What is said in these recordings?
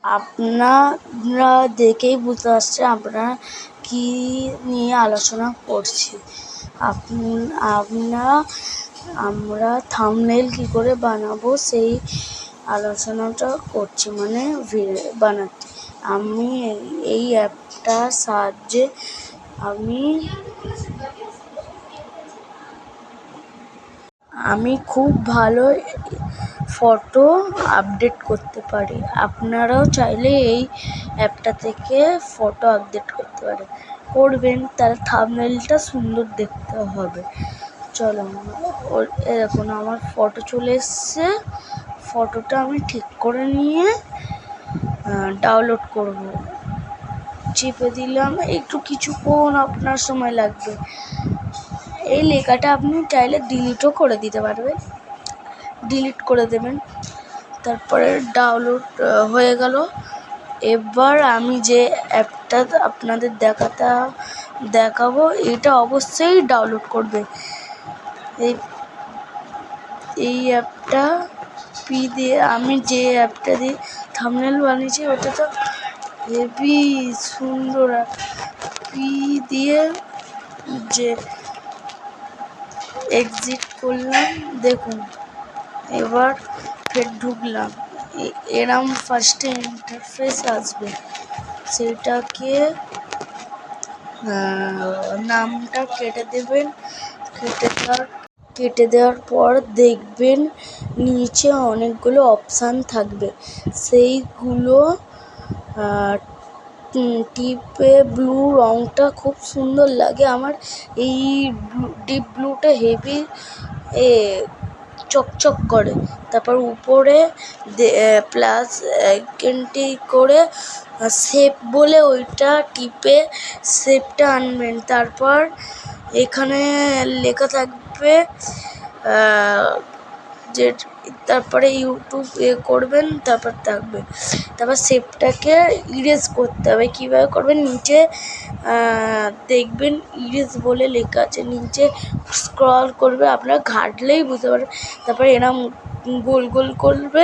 আপনারা দেখেই বুঝতে পারছেন আমরা কি নিয়ে আলোচনা করছি। আমরা থাম্বনেল কি করে বানাবো সেই আলোচনাটা করছি, মানে বানাতে। আমি এই অ্যাপটার সাহায্যে আমি খুব ভালো ফটো আপডেট করতে পারি। আপনারাও চাইলে এই অ্যাপটা থেকে ফটো আপডেট করবেন, তার থাম্বনেলটা সুন্দর দেখতে হবে। চলো, দেখুন আমার ফটো চলে এসছে। ফটোটা আমি ঠিক করে নিয়ে ডাউনলোড করব। চেপে দিলাম, একটু কিছুক্ষণ আপনার সময় লাগবে। এই লেখাটা আপনি চাইলে ডিলিটও করে দিতে পারবেন, ডিলিট করে দেবেন। তারপরে ডাউনলোড হয়ে গেল। এবার আমি যে অ্যাপটা আপনাদের দেখাবো এটা অবশ্যই ডাউনলোড করবে। এই অ্যাপটা আমি যে অ্যাপটা দিয়ে থাম্বনেল বানিয়েছি ওটা তো হেভি সুন্দর। দিয়ে যে এক্সিট করলাম, দেখুন এবার ফের ঢুকলাম। এরম ফার্স্টে ইন্টারফেস আসবে, সেটাকে নামটা কেটে দেবেন। কেটে দেওয়ার পর দেখবেন নিচে অনেকগুলো অপশান থাকবে, সেইগুলো টিপে ব্লু রঙটা খুব সুন্দর লাগে আমার। এই ডিপ ব্লুটা হেভি চকচক করে। তারপর উপরে প্লাস আইকনটি করে সেভ বলে ওইটা টিপে সেভটা আনবেন। তারপর এখানে লেখা থাকবে যে তারপরে ইউটিউব করবেন, তারপর সেভটাকে ইরেজ করতে হবে। কীভাবে করবেন, নিচে দেখবেন ইরেজ বলে লেখা আছে, নিচে স্ক্রল করবে, আপনারা ঘাঁটলেই বুঝতে পারবেন। তারপরে এরম গোল গোল করবে,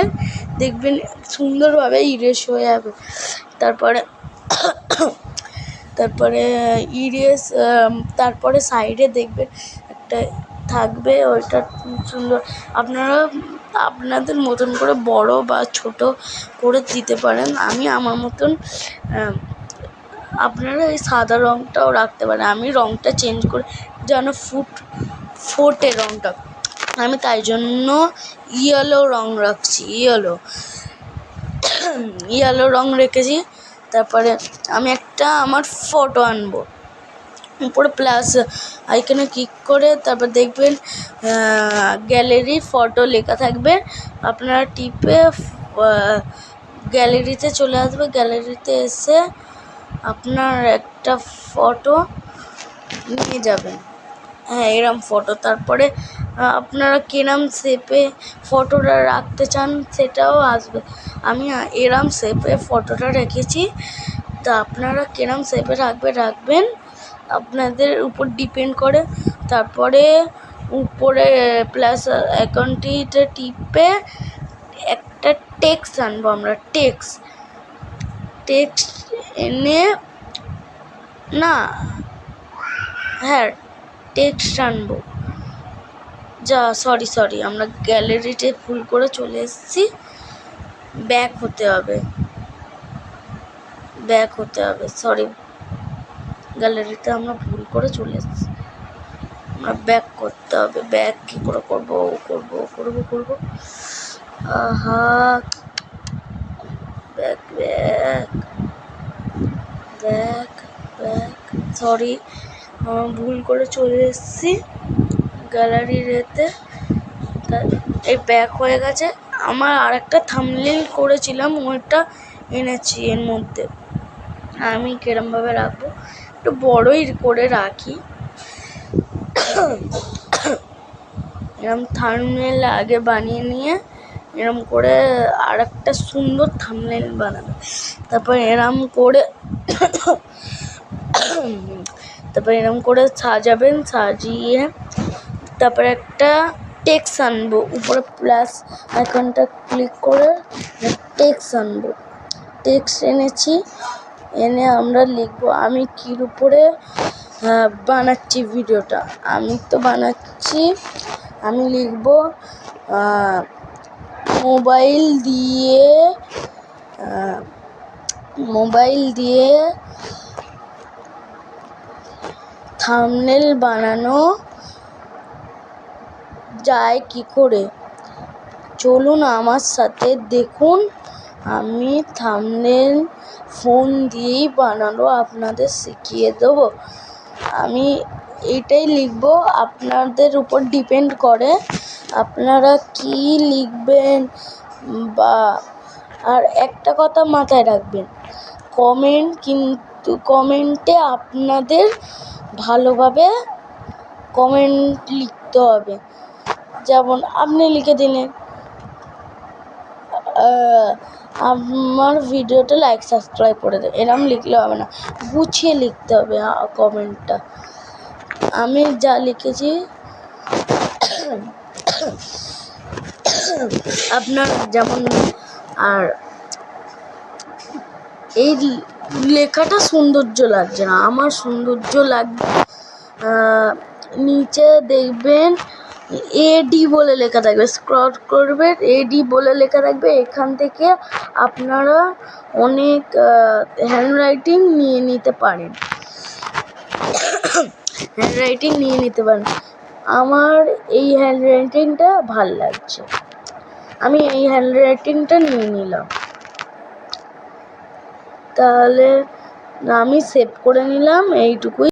দেখবেন সুন্দরভাবে ইরেজ হয়ে যাবে। তারপরে সাইডে দেখবেন একটা থাকবে, ওইটা সুন্দর। আপনারা আপনাদের মতন করে বড় বা ছোট করে দিতে পারেন। আমি আমার মতন, আপনারা এই সাদা রঙটাও রাখতে পারেন। আমি রঙটা চেঞ্জ করে যেন ফোটে রঙটা, আমি তাই জন্য ইয়েলো রঙ রাখছি, ইয়েলো রঙ রেখেছি। তারপরে আমি আমার ফটো আনবো। উপরে প্লাস আইকনে ক্লিক করে তারপর দেখবেন গ্যালারি ফটো লেখা থাকবে। আপনারা টিপে গ্যালারিতে চলে আসবে। গ্যালারিতে এসে আপনার একটা ফটো নিয়ে যাবেন, এরম ফটো। তারপরে আপনারা কিরম শেপে ফটোটা রাখতে চান সেটাও আসবে। আমি এরম শেপে ফটোটা রেখেছি, তা আপনারা কিরম শেপে রাখবেন আপনাদের উপর ডিপেন্ড করে। তারপরে উপরে প্লাস আইকনটিতে টিপে একটা টেক্সট আনবো আমরা। টেক্সট এনে টেক্সট আনবো। সরি, আমরা গ্যালারিতে ভুল করে চলে এসেছি। ব্যাক হতে হবে, সরি, গ্যালারিতে আমরা ভুল করে চলে এসেছি। আমরা ব্যাক করতে হবে। ব্যাক কী করে করবো? আহা, ব্যাক, সরি, ভুল করে চলে এসেছি গ্যালারির এতে। এই ব্যাক হয়ে গেছে। আমার আর একটা থাম্বনেল করেছিলাম, ওইটা এনেছি এর মধ্যে। আমি কিরমভাবে রাখবো, একটু বড়ই করে রাখি। এরম থাম্বনেল আগে বানিয়ে নিয়ে এরম করে আর একটা সুন্দর থাম্বনেল বানাবে। তারপর এরম করে সাজাবেন। সাজিয়ে তারপরে একটা টেক্সট আনবো। উপরে প্লাস আইকনটা ক্লিক করে টেক্সট আনবো। টেক্সট এনেছি, এনে আমরা লিখবো। আমি কির উপরে বানাচ্ছি ভিডিওটা, আমি তো বানাচ্ছি, আমি লিখবো মোবাইল দিয়ে থাম্বনেল বানানো যায় কি করে, চলুন আমার সাথে দেখুন। আমি থাম্বনেল ফোন দিয়েই বানানো আপনাদের শিখিয়ে দেবো। আমি এটাই লিখবো, আপনাদের উপর ডিপেন্ড করে আপনারা কি লিখবেন। বা আর একটা কথা মাথায় রাখবেন, কমেন্টে আপনাদের ভালোভাবে কমেন্ট লিখতে হবে। যেমন আপনি লিখে দিলেন আমার ভিডিওটা লাইক সাবস্ক্রাইব করে দেন, এরম লিখলে হবে না, গুছিয়ে লিখতে হবে কমেন্টটা। আমি যা লিখেছি আপনার যেমন, আর এই লেখাটা সৌন্দর্য লাগছে না, আমার সৌন্দর্য লাগবে। নিচে দেখবেন এডি বলে লেখা থাকবে, স্ক্রল করবেন, এডি বলে লেখা থাকবে। এখান থেকে আপনারা অনেক হ্যান্ডরাইটিং নিয়ে নিতে পারেন। আমার এই হ্যান্ডরাইটিংটা ভাল লাগছে, আমি এই হ্যান্ডরাইটিংটা নিয়ে নিলাম। তাহলে আমি সেভ করে নিলাম, এইটুকুই।